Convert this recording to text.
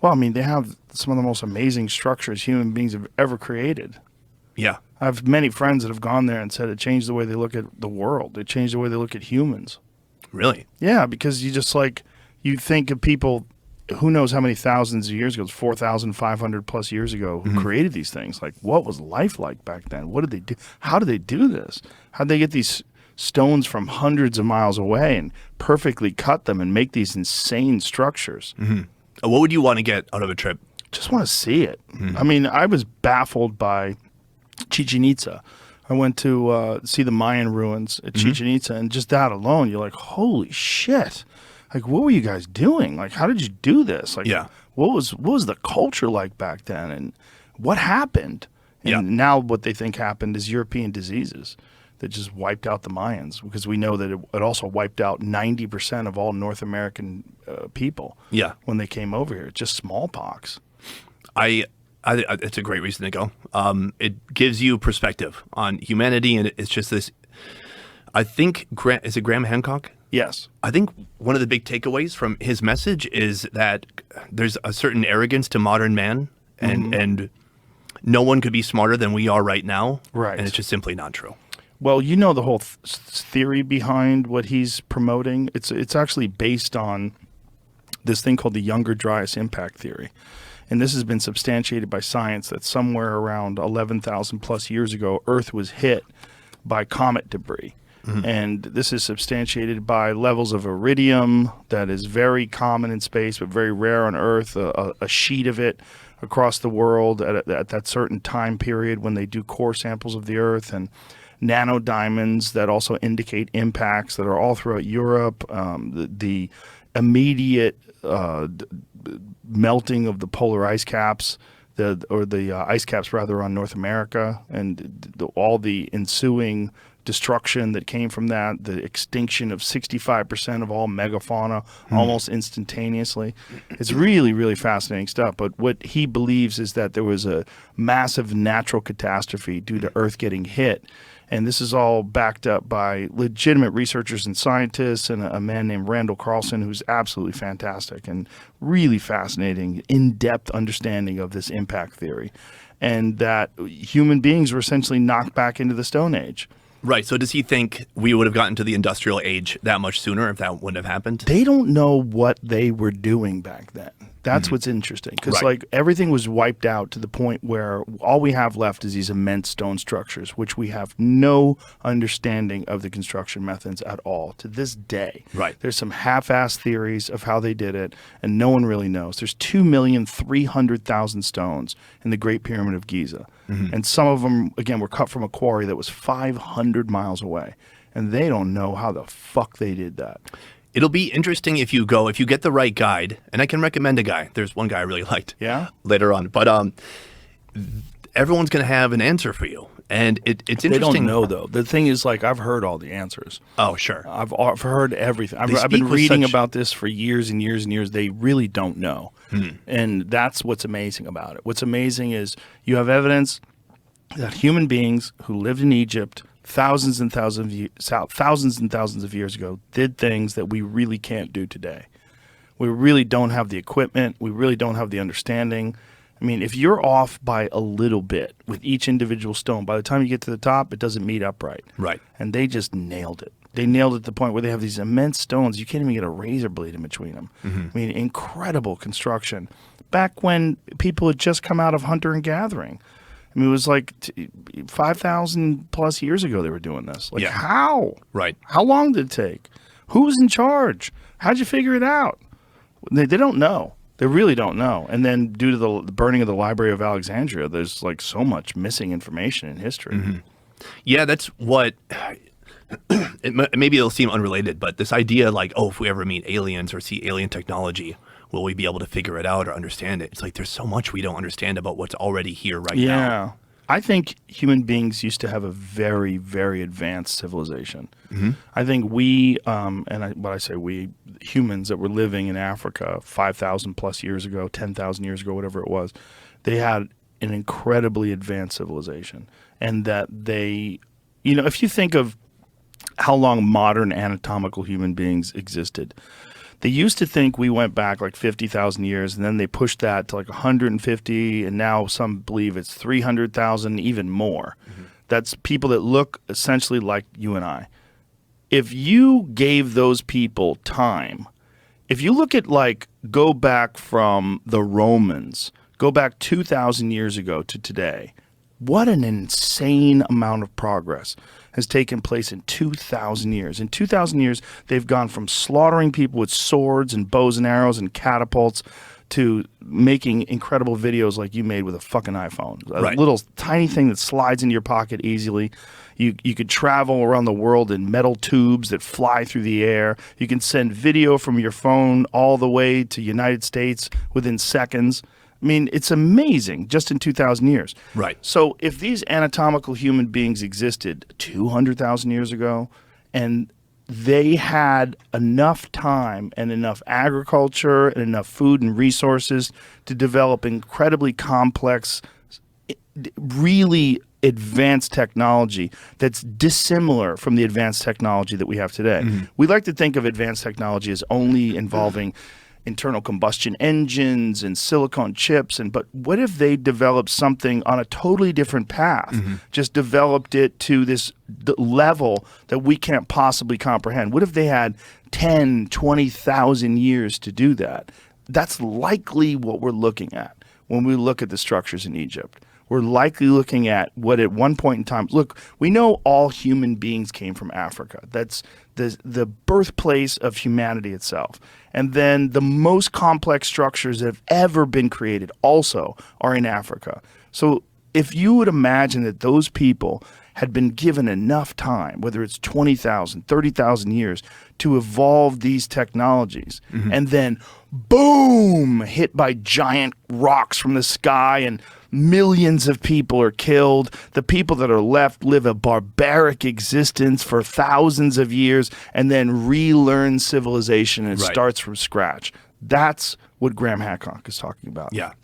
Well, I mean, they have some of the most amazing structures human beings have ever created. Yeah. I have many friends that have gone there and said it changed the way they look at the world. It changed the way they look at humans. Really? Yeah, because you just like, you think of people, who knows how many thousands of years ago, it's 4,500 plus years ago, who created these things. Like, what was life like back then? What did they do? How did they do this? How did they get these stones from hundreds of miles away and perfectly cut them and make these insane structures? What would you want to get out of a trip? Just want to see it. I mean, I was baffled by Chichen Itza. I went to see the Mayan ruins at Chichen Itza, and just that alone, you're like, holy shit. Like, what were you guys doing? Like, how did you do this? Like, Yeah. what was the culture like back then, and what happened? And now what they think happened is European diseases that just wiped out the Mayans, because we know that it also wiped out 90% of all North American people Yeah. when they came over here. Just smallpox. It's a great reason to go. It gives you perspective on humanity, and it's just this. I think is it Graham Hancock? Yes. I think one of the big takeaways from his message is that there's a certain arrogance to modern man, and no one could be smarter than we are right now. Right. And it's just simply not true. Well, you know the whole theory behind what he's promoting. It's actually based on this thing called the Younger Dryas impact theory. And this has been substantiated by science that somewhere around 11,000 plus years ago, Earth was hit by comet debris. And this is substantiated by levels of iridium that is very common in space but very rare on Earth, a sheet of it across the world at that certain time period when they do core samples of the Earth, and nanodiamonds that also indicate impacts that are all throughout Europe, the immediate melting of the polar ice caps, the ice caps rather on North America, and all the ensuing destruction that came from that, the extinction of 65% of all megafauna almost instantaneously. It's really, really fascinating stuff. But what he believes is that there was a massive natural catastrophe due to Earth getting hit. And this is all backed up by legitimate researchers and scientists, and a man named Randall Carlson, who's absolutely fantastic and really fascinating, in-depth understanding of this impact theory. And that human beings were essentially knocked back into the Stone Age. Right. So does he think we would have gotten to the industrial age that much sooner if that wouldn't have happened? They don't know what they were doing back then. That's what's interesting, because like everything was wiped out to the point where all we have left is these immense stone structures, which we have no understanding of the construction methods at all to this day. Right. There's some half-assed theories of how they did it, and no one really knows. There's 2,300,000 stones in the Great Pyramid of Giza, and some of them, again, were cut from a quarry that was 500 miles away, and they don't know how the fuck they did that. It'll be interesting if you get the right guide, and I can recommend a guy. There's one guy I really liked. Yeah? Later on, but everyone's going to have an answer for you, and it's interesting. They don't know, though. The thing is, like, I've heard all the answers. Oh, sure. I've heard everything. I've been speak with reading such- about this for years and years and years. They really don't know. And that's what's amazing about it. What's amazing is you have evidence that human beings who lived in Egypt thousands and thousands of years ago did things that we really can't do today. We really don't have the equipment. We really don't have the understanding. I mean, if you're off by a little bit with each individual stone, by the time you get to the top, it doesn't meet upright. Right. And they just nailed it. They nailed it to the point where they have these immense stones. You can't even get a razor blade in between them. I mean, incredible construction. Back when people had just come out of hunter and gathering. I mean, it was like 5,000 plus years ago they were doing this. Like, how? Right. How long did it take? Who was in charge? How'd you figure it out? They don't know. They really don't know. And then due to the burning of the Library of Alexandria, there's like so much missing information in history. Yeah, that's what. Maybe it'll seem unrelated, but this idea, like, oh, if we ever meet aliens or see alien technology, will we be able to figure it out or understand it? It's like there's so much we don't understand about what's already here right now. Yeah. I think human beings used to have a very, very advanced civilization. I think we, when I say we, humans that were living in Africa 5,000 plus years ago, 10,000 years ago, whatever it was, they had an incredibly advanced civilization. And that they, you know, if you think of how long modern anatomical human beings existed, They used to think we went back like 50,000 years, and then they pushed that to like 150, and now some believe it's 300,000, even more. That's people that look essentially like you and I. If you gave those people time, if you look at like go back from the Romans, go back 2,000 years ago to today, what an insane amount of progress has taken place in 2,000 years. In 2,000 years, they've gone from slaughtering people with swords and bows and arrows and catapults to making incredible videos like you made with a fucking iPhone. A little tiny thing that slides into your pocket easily. You could travel around the world in metal tubes that fly through the air. You can send video from your phone all the way to United States within seconds. I mean, it's amazing just in 2,000 years. Right. So if these anatomical human beings existed 200,000 years ago and they had enough time and enough agriculture and enough food and resources to develop incredibly complex, really advanced technology that's dissimilar from the advanced technology that we have today. We like to think of advanced technology as only involving internal combustion engines and silicon chips, but what if they developed something on a totally different path, just developed it to this level that we can't possibly comprehend? What if they had 10, 20,000 years to do that? That's likely what we're looking at when we look at the structures in Egypt. We're likely looking at what at one point in time, look, we know all human beings came from Africa. That's the birthplace of humanity itself. And then the most complex structures that have ever been created also are in Africa. So if you would imagine that those people had been given enough time, whether it's 20,000, 30,000 years, to evolve these technologies, and then boom, hit by giant rocks from the sky and millions of people are killed. The people that are left live a barbaric existence for thousands of years and then relearn civilization and it starts from scratch. That's what Graham Hancock is talking about. Yeah.